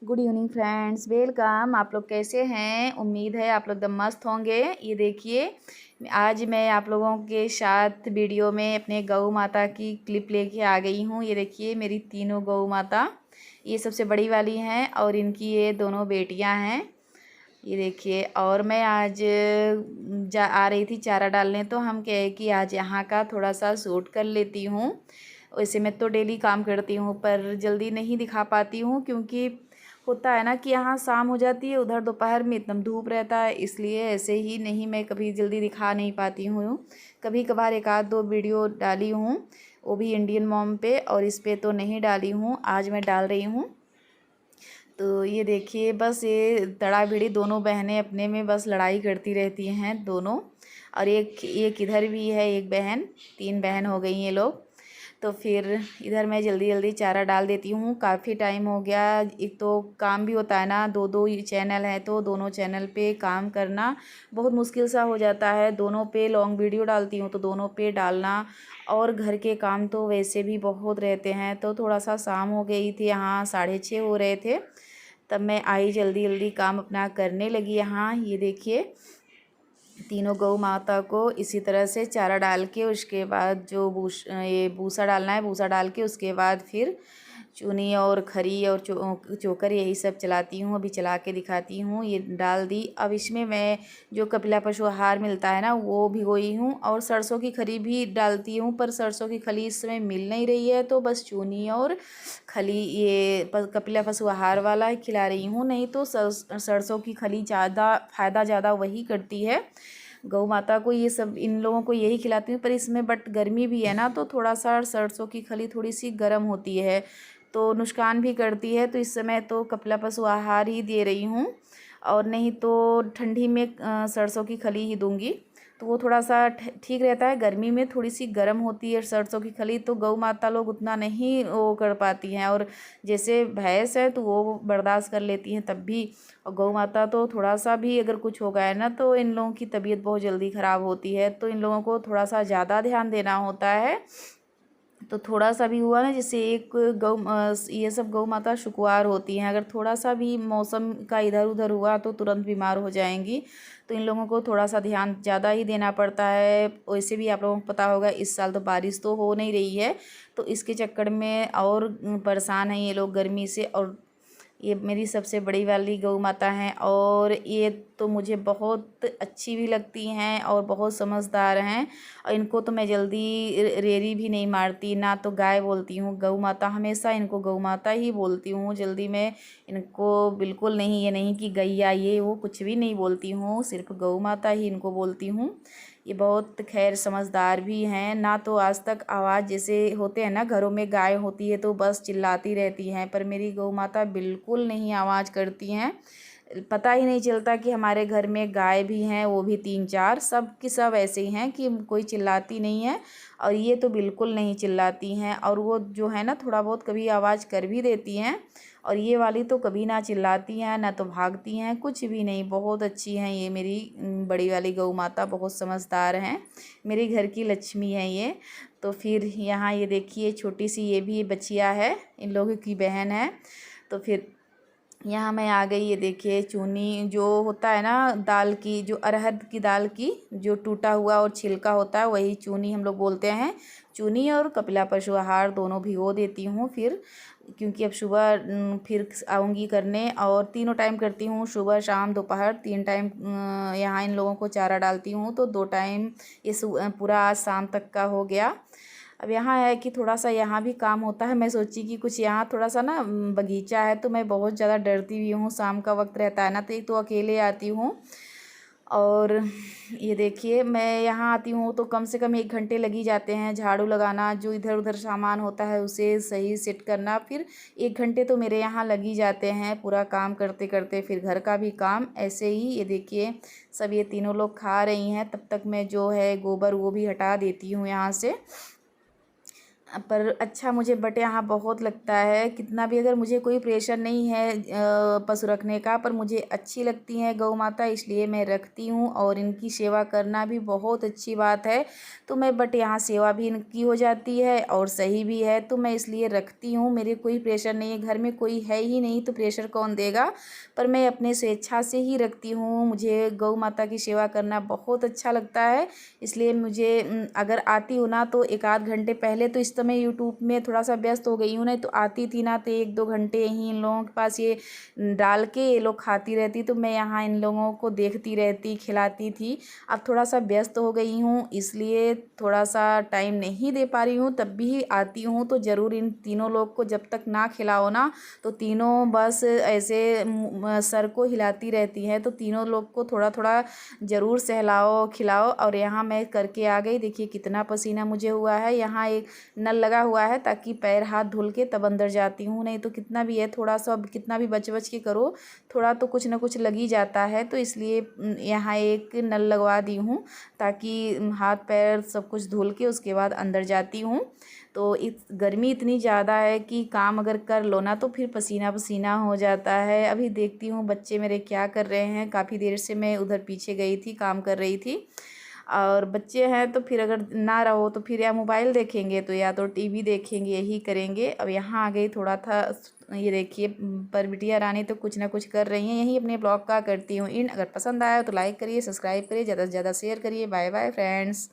Good evening friends, welcome. आप लोग कैसे हैं? उम्मीद है आप लोग एकदम मस्त होंगे। ये देखिए, आज मैं आप लोगों के साथ वीडियो में अपने गौ माता की क्लिप लेके आ गई हूँ। ये देखिए मेरी तीनों गौ माता, ये सबसे बड़ी वाली हैं और इनकी ये दोनों बेटियां हैं। ये देखिए, और मैं आज आ रही थी चारा डालने, तो हम कहे कि आज यहाँ का थोड़ा सा शूट कर लेती हूँ। वैसे मैं तो डेली काम करती हूँ पर जल्दी नहीं दिखा पाती हूँ, क्योंकि होता है ना कि यहाँ शाम हो जाती है, उधर दोपहर में एकदम धूप रहता है, इसलिए ऐसे ही नहीं मैं कभी जल्दी दिखा नहीं पाती हूँ। कभी कभार एक आध दो वीडियो डाली हूँ, वो भी इंडियन मॉम पे, और इस पे तो नहीं डाली हूँ। आज मैं डाल रही हूँ। तो ये देखिए, बस ये तड़ा भिड़ी दोनों बहनें अपने में बस लड़ाई करती रहती हैं दोनों। और एक एक इधर भी है एक बहन, तीन बहन हो गई ये लोग। तो फिर इधर मैं जल्दी जल्दी चारा डाल देती हूँ। काफ़ी टाइम हो गया, एक तो काम भी होता है ना, दो दो चैनल है तो दोनों चैनल पे काम करना बहुत मुश्किल सा हो जाता है। दोनों पे लॉन्ग वीडियो डालती हूँ तो दोनों पे डालना, और घर के काम तो वैसे भी बहुत रहते हैं। तो थोड़ा सा शाम हो गई थी, यहाँ 6:30 हो रहे थे, तब मैं आई जल्दी जल्दी काम अपना करने लगी। यहाँ ये देखिए, तीनों गौ माता को इसी तरह से चारा डाल के, उसके बाद जो ये भूसा डालना है, भूसा डाल के उसके बाद फिर चूनी और खरी और चोकर यही सब चलाती हूँ। अभी चला के दिखाती हूँ। ये डाल दी। अब इसमें मैं जो कपिला पशु आहार मिलता है ना, वो भिगोई हूँ, और सरसों की खली भी डालती हूँ, पर सरसों की खली इस समय मिल नहीं रही है, तो बस चूनी और खली ये कपिला पशु आहार वाला ही खिला रही हूँ। नहीं तो सरसों की खली ज़्यादा फ़ायदा ज़्यादा वही करती है। गौ माता को ये सब, इन लोगों को यही खिलाती हूँ, पर इसमें बट गर्मी भी है ना, तो थोड़ा सा सरसों की खली थोड़ी सी गर्म होती है तो नुकसान भी करती है। तो इस समय तो कपिला पशु आहार ही दे रही हूँ, और नहीं तो ठंडी में सरसों की खली ही दूंगी, तो वो थोड़ा सा ठीक रहता है। गर्मी में थोड़ी सी गर्म होती है सरसों की खली, तो गौ माता लोग उतना नहीं वो कर पाती हैं, और जैसे भैंस है तो वो बर्दाश्त कर लेती हैं तब भी, और गौ माता तो थोड़ा सा भी अगर कुछ हो गया है ना, तो इन लोगों की तबीयत बहुत जल्दी ख़राब होती है। तो इन लोगों को थोड़ा सा ज़्यादा ध्यान देना होता है। तो थोड़ा सा भी हुआ ना, जैसे एक ये सब गौ माता शुक्रवार होती हैं, अगर थोड़ा सा भी मौसम का इधर उधर हुआ तो तुरंत बीमार हो जाएंगी। तो इन लोगों को थोड़ा सा ध्यान ज़्यादा ही देना पड़ता है। वैसे भी आप लोगों को पता होगा, इस साल तो बारिश तो हो नहीं रही है, तो इसके चक्कर में और परेशान हैं ये लोग गर्मी से। और ये मेरी सबसे बड़ी वाली गौ माता हैं, और ये तो मुझे बहुत अच्छी भी लगती हैं और बहुत समझदार हैं। और इनको तो मैं जल्दी रेरी भी नहीं मारती, ना तो गाय बोलती हूँ, गौ माता हमेशा इनको गौ माता ही बोलती हूँ। जल्दी मैं इनको बिल्कुल नहीं, ये नहीं कि गैया ये वो कुछ भी नहीं बोलती हूँ, सिर्फ गौ माता ही इनको बोलती हूँ। ये बहुत खैर समझदार भी हैं ना। तो आज तक आवाज़, जैसे होते हैं ना घरों में गाय होती है तो बस चिल्लाती रहती हैं, पर मेरी गौ माता बिल्कुल नहीं आवाज़ करती हैं। पता ही नहीं चलता कि हमारे घर में गाय भी हैं, वो भी तीन चार, सब की सब ऐसे ही हैं कि कोई चिल्लाती नहीं है। और ये तो बिल्कुल नहीं चिल्लाती हैं, और वो जो है ना थोड़ा बहुत कभी आवाज़ कर भी देती हैं, और ये वाली तो कभी ना चिल्लाती हैं ना तो भागती हैं, कुछ भी नहीं। बहुत अच्छी हैं ये मेरी बड़ी वाली गौ माता, बहुत समझदार हैं, मेरे घर की लक्ष्मी है ये। तो फिर यहाँ ये देखिए, छोटी सी ये भी बच्चिया है, इन लोगों की बहन है। तो फिर यहाँ मैं आ गई। ये देखिए, चूनी जो होता है ना दाल की, जो अरहर की दाल की जो टूटा हुआ और छिलका होता है, वही चूनी हम लोग बोलते हैं। चूनी और कपिला पशु आहार दोनों भिगो देती हूँ फिर, क्योंकि अब सुबह फिर आऊँगी करने, और तीनों टाइम करती हूँ, सुबह शाम दोपहर तीन टाइम यहाँ इन लोगों को चारा डालती हूँ। तो दो टाइम ये पूरा आज शाम तक का हो गया। अब यहाँ है कि थोड़ा सा यहाँ भी काम होता है। मैं सोची कि कुछ यहाँ थोड़ा सा ना बगीचा है, तो मैं बहुत ज़्यादा डरती भी हूँ, शाम का वक्त रहता है ना, तो एक तो अकेले आती हूँ। और ये देखिए, मैं यहाँ आती हूँ तो कम से कम 1 घंटे लगी जाते हैं, झाड़ू लगाना, जो इधर उधर सामान होता है उसे सही सेट करना, फिर 1 घंटे तो मेरे यहाँ लगी जाते हैं पूरा काम करते करते। फिर घर का भी काम ऐसे ही। ये देखिए, सब ये तीनों लोग खा रही हैं, तब तक मैं जो है गोबर वो भी हटा देती हूँ यहाँ से। पर अच्छा मुझे बट यहाँ बहुत लगता है, कितना भी अगर मुझे कोई प्रेशर नहीं है पशु रखने का, पर मुझे अच्छी लगती हैं गौ माता, इसलिए मैं रखती हूँ और इनकी सेवा करना भी बहुत अच्छी बात है। तो मैं बट यहाँ सेवा भी इनकी हो जाती है और सही भी है, तो मैं इसलिए रखती हूँ। मेरे कोई प्रेशर नहीं है, घर में कोई है ही नहीं तो प्रेशर कौन देगा, पर मैं अपने स्वेच्छा से ही रखती हूँ। मुझे गौ माता की सेवा करना बहुत अच्छा लगता है, इसलिए मुझे अगर आती हूँ ना तो एक आध घंटे पहले, तो इस समय यूट्यूब में थोड़ा सा व्यस्त हो गई हूँ, नहीं तो आती थी ना तो एक दो घंटे ही इन लोगों के पास ये डाल के ये लोग खाती रहती, तो मैं यहाँ इन लोगों को देखती रहती, खिलाती थी। अब थोड़ा सा व्यस्त हो गई हूँ, इसलिए थोड़ा सा टाइम नहीं दे पा रही हूँ, तब भी आती हूँ तो ज़रूर इन तीनों लोग को जब तक ना खिलाओ ना, तो तीनों बस ऐसे सर को हिलाती रहती हैं, तो तीनों लोग को थोड़ा थोड़ा ज़रूर सहलाओ खिलाओ। और यहाँ मैं करके आ गई, देखिए कितना पसीना मुझे हुआ है। यहाँ एक नल लगा हुआ है ताकि पैर हाथ धुल के तब अंदर जाती हूँ, नहीं तो कितना भी है थोड़ा सा, कितना भी बच बच के करो थोड़ा तो कुछ ना कुछ लग ही जाता है, तो इसलिए यहाँ एक नल लगवा दी हूँ ताकि हाथ पैर सब कुछ धुल के उसके बाद अंदर जाती हूँ। तो इस गर्मी इतनी ज़्यादा है कि काम अगर कर लो ना तो फिर पसीना पसीना हो जाता है। अभी देखती हूँ बच्चे मेरे क्या कर रहे हैं, काफ़ी देर से मैं उधर पीछे गई थी, काम कर रही थी। और बच्चे हैं तो फिर अगर ना रहो तो फिर या मोबाइल देखेंगे तो या तो टीवी देखेंगे, यही करेंगे। अब यहाँ आ गई थोड़ा था, ये देखिए पर बिटिया रानी तो कुछ ना कुछ कर रही हैं। यही अपने ब्लॉग का करती हूँ इन। अगर पसंद आया तो लाइक करिए, सब्सक्राइब करिए, ज़्यादा से ज़्यादा शेयर करिए। Bye bye friends.